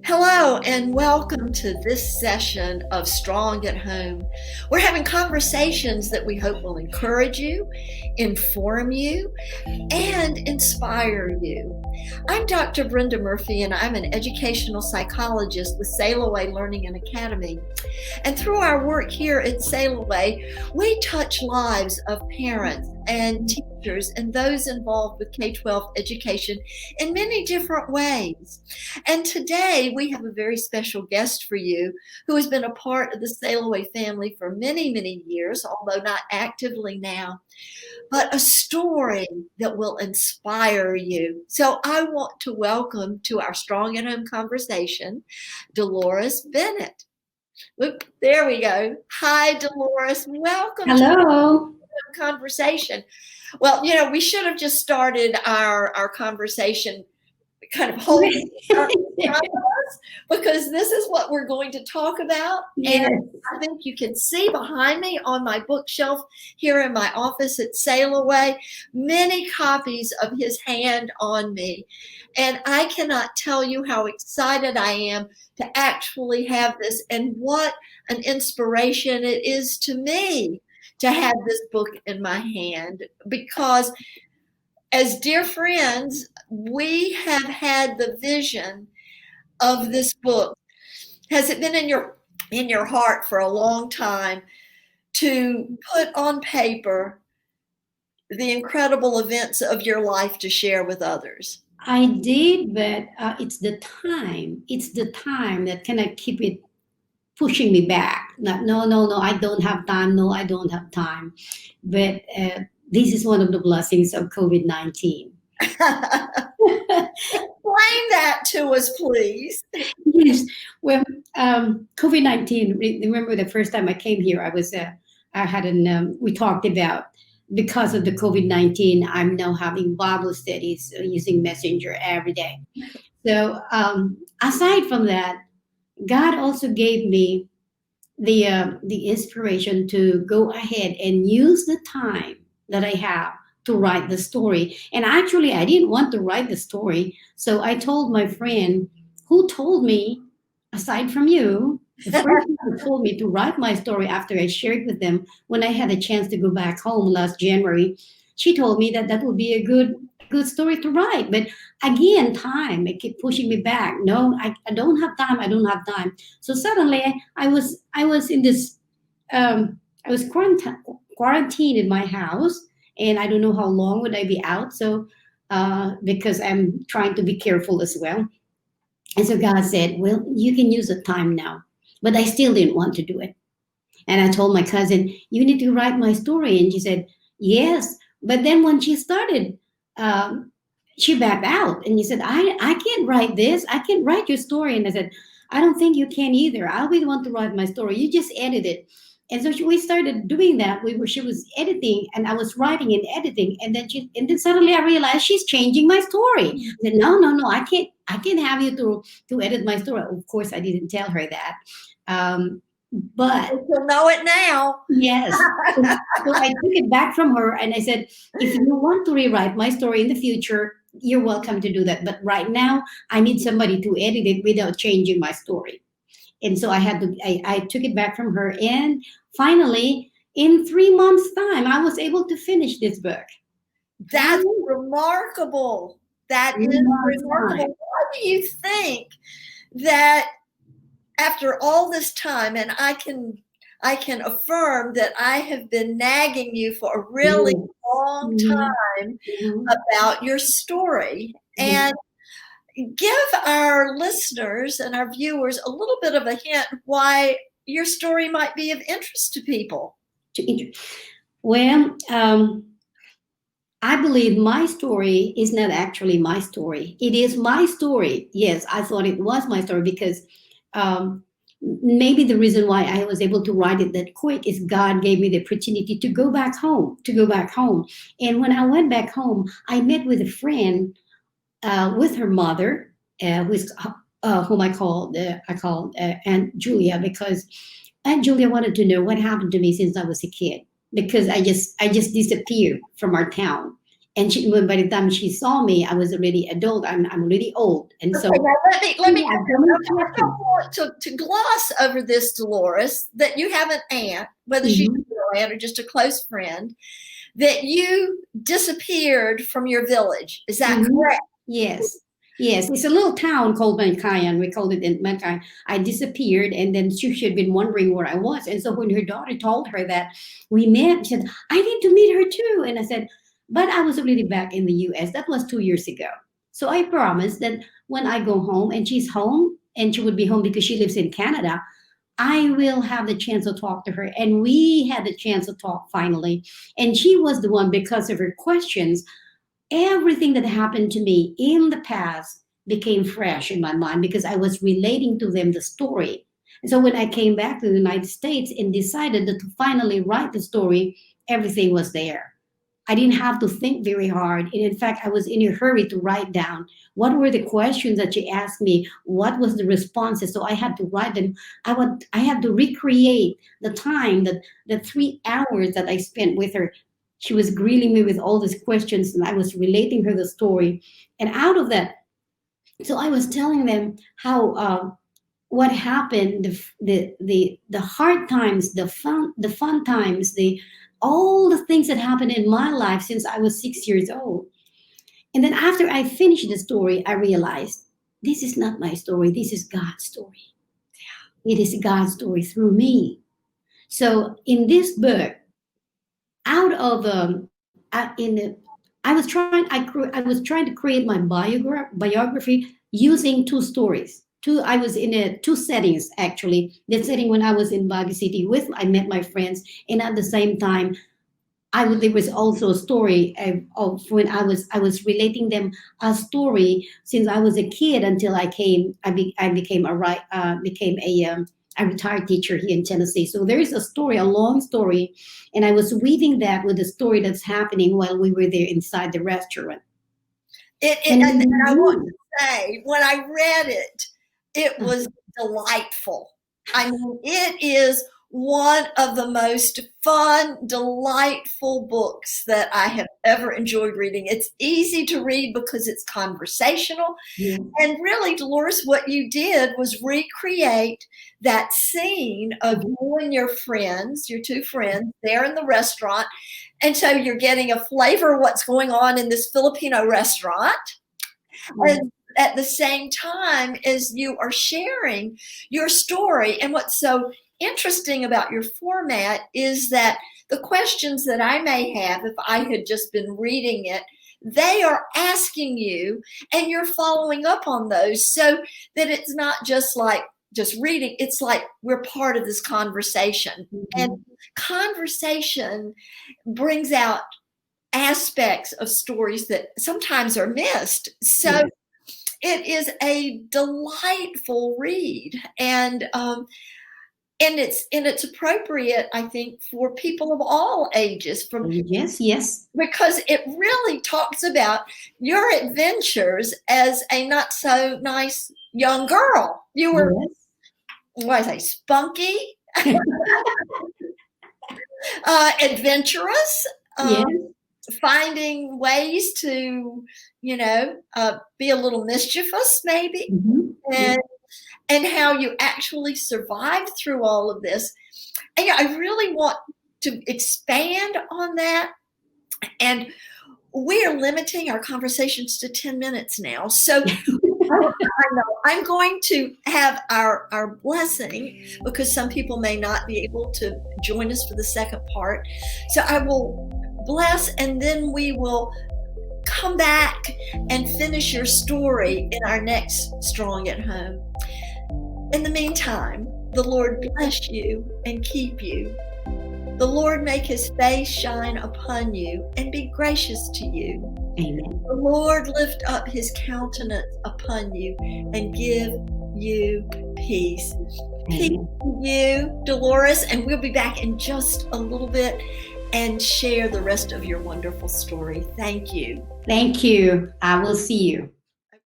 Hello, and welcome to this session of Strong at Home. We're having conversations that we hope will encourage you, inform you, and inspire you. I'm Dr. Brenda Murphy, and I'm an educational psychologist with Sail Away Learning and Academy. And through our work here at Sail Away, we touch lives of parents and teachers and those involved with K-12 education in many different ways. And today we have a very special guest for you who has been a part of the Sail Away family for many, many years, although not actively now, but a story that will inspire you. So I want to welcome to our Strong at Home conversation, Dolores Bennett. Look, there we go. Hi, Dolores. Welcome to Hello. the conversation. Well, we should have just started our conversation kind of holding up because this is what we're going to talk about. Yes. And I think you can see behind me on my bookshelf here in my office at Sail Away, many copies of his Hand on Me. And I cannot tell you how excited I am to actually have this and what an inspiration it is to me to have this book in my hand, because as dear friends, we have had the vision of this book. Has it been in your heart for a long time to put on paper the incredible events of your life to share with others? I did, but it's the time. It's the time that kind of keep it pushing me back. No, I don't have time. No, I don't have time. But this is one of the blessings of COVID-19. Explain that to us, please. Yes. Well, COVID-19. Remember the first time I came here, I had we talked about because of the COVID-19, I'm now having Bible studies using Messenger every day. So aside from that, God also gave me the inspiration to go ahead and use the time that I have to write the story. And actually, I didn't want to write the story, so I told my friend who told me, aside from you, the first one who told me to write my story after I shared with them when I had a chance to go back home last January. She told me that that would be a good story to write. But again, time, it kept pushing me back. No, I don't have time. I don't have time. So suddenly I was in this I was quarantined in my house, and I don't know how long would I be out. So because I'm trying to be careful as well. And so God said, "Well, you can use the time now." But I still didn't want to do it. And I told my cousin, "You need to write my story." And she said, "Yes." But then when she started, she backed out and she said, I can't write this. I can't write your story. And I said, "I don't think you can either. I'll be the one to write my story. You just edit it." And so we started doing that. She was editing and I was writing and editing. And then suddenly I realized she's changing my story. I said, no, I can't have you to edit my story. Of course, I didn't tell her that. But You'll know it now. yes. So I took it back from her and I said, "If you want to rewrite my story in the future, you're welcome to do that. But right now, I need somebody to edit it without changing my story." And so I took it back from her. And finally, in 3 months' time, I was able to finish this book. That's remarkable. That is remarkable. Why do you think that after all this time, and I can affirm that I have been nagging you for a really long time about your story, and give our listeners and our viewers a little bit of a hint why your story might be of interest to people. Well, I believe my story is not actually my story. It is my story. Yes, I thought it was my story because maybe the reason why I was able to write it that quick is God gave me the opportunity to go back home. And when I went back home, I met with a friend with her mother, whom I called Aunt Julia, because Aunt Julia wanted to know what happened to me since I was a kid, because I just disappeared from our town. And by the time she saw me, I was already adult. I'm already old, and so okay, now let me. yeah, I don't want to gloss over this, Dolores, that you have an aunt, whether she's a real aunt or just a close friend, that you disappeared from your village. Is that correct? Yes. Yes, it's a little town called Mankayan. We called it in Mankayan. I disappeared, and then she had been wondering where I was. And so when her daughter told her that we met, she said, I need to meet her too. And I said, but I was already back in the US. That was 2 years ago. So I promised that when I go home and she's home, and she would be home because she lives in Canada, I will have the chance to talk to her. And we had the chance to talk finally. And she was the one, because of her questions, everything that happened to me in the past became fresh in my mind because I was relating to them the story. And so when I came back to the United States and decided to finally write the story, everything was there. I didn't have to think very hard. And in fact, I was in a hurry to write down what were the questions that she asked me, what was the responses. So I had to write them. I had to recreate the time, that the 3 hours that I spent with her. She was grilling me with all these questions, and I was relating her the story. And out of that, so I was telling them how what happened, the hard times, the fun times, the all the things that happened in my life since I was 6 years old. And then after I finished the story, I realized this is not my story. This is God's story. It is God's story through me. So in this book, out of in the, I was trying to create my biography using two stories. I was in two settings actually. The setting when I was in Baguio City I met my friends, and at the same time, there was also a story of when I was relating them a story since I was a kid until I became a retired teacher here in Tennessee. So there is a story, a long story, and I was weaving that with the story that's happening while we were there inside the restaurant. And I want to say, when I read it, it was delightful. I mean, it is one of the most fun, delightful books that I have ever enjoyed reading. It's easy to read because it's conversational. Yeah. And really, Dolores, what you did was recreate that scene of you and your friends, your two friends, there in the restaurant. And so you're getting a flavor of what's going on in this Filipino restaurant. And at the same time as you are sharing your story. And what's so interesting about your format is that the questions that I may have, if I had just been reading it, they are asking you and you're following up on those, so that it's not just like just reading, it's like we're part of this conversation. And conversation brings out aspects of stories that sometimes are missed. So it is a delightful read, and it's appropriate, I think, for people of all ages. Yes, because it really talks about your adventures as a not so nice young girl. You were, what I say, spunky, adventurous. Finding ways to, be a little mischievous, maybe, and how you actually survived through all of this. And I really want to expand on that. And we are limiting our conversations to 10 minutes now. So I'm going to have our blessing, because some people may not be able to join us for the second part. So I will bless, and then we will come back and finish your story in our next Strong at Home. In the meantime, the Lord bless you and keep you. The Lord make his face shine upon you and be gracious to you. Amen. The Lord lift up his countenance upon you and give you peace. Peace to you, Dolores, and we'll be back in just a little bit and share the rest of your wonderful story. Thank you. Thank you. I will see you.